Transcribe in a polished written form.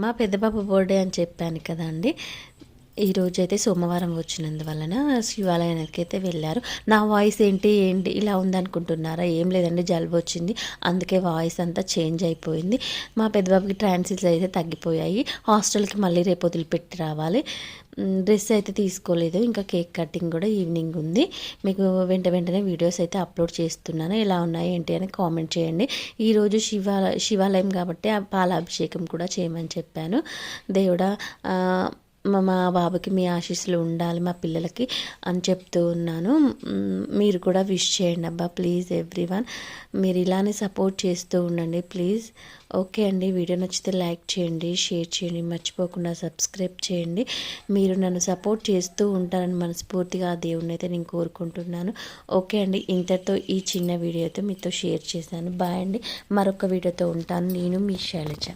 మా పెద్ద బాబు బర్త్డే అని చెప్పాను కదండి. ఈరోజు అయితే సోమవారం వచ్చినందువలన శివాలయానికి అయితే వెళ్ళారు. నా వాయిస్ ఏంటి ఇలా ఉందనుకుంటున్నారా? ఏం లేదండి, జలుబు వచ్చింది, అందుకే వాయిస్ అంతా చేంజ్ అయిపోయింది. మా పెద్దబాబుకి ట్రాన్సిల్స్ అయితే తగ్గిపోయాయి. హాస్టల్కి మళ్ళీ రేపు వదిలిపెట్టి రావాలి. డ్రెస్ అయితే తీసుకోలేదు, ఇంకా కేక్ కటింగ్ కూడా ఈవినింగ్ ఉంది. మీకు వెంటనే వీడియోస్ అయితే అప్లోడ్ చేస్తున్నాను. ఎలా ఉన్నాయి ఏంటి అని కామెంట్ చేయండి. ఈరోజు శివాలయం కాబట్టి ఆ పాలాభిషేకం కూడా చేయమని చెప్పాను. దేవుడా, మా బాబుకి మీ ఆశీస్సులు ఉండాలి, మా పిల్లలకి అని చెప్తూ ఉన్నాను. మీరు కూడా విష్ చేయండి అబ్బా, ప్లీజ్ ఎవ్రీవన్. మీరు ఇలానే సపోర్ట్ చేస్తూ ఉండండి ప్లీజ్. ఓకే అండి, వీడియో నచ్చితే లైక్ చేయండి, షేర్ చేయండి, మర్చిపోకుండా సబ్స్క్రైబ్ చేయండి. మీరు నన్ను సపోర్ట్ చేస్తూ ఉంటారని మనస్ఫూర్తిగా ఆ దేవుడిని అయితే నేను కోరుకుంటున్నాను. ఓకే అండి, ఇంతటితో ఈ చిన్న వీడియోతో మీతో షేర్ చేశాను. బాయ్ అండి, మరొక వీడియోతో ఉంటాను. నేను మీ శైలజ.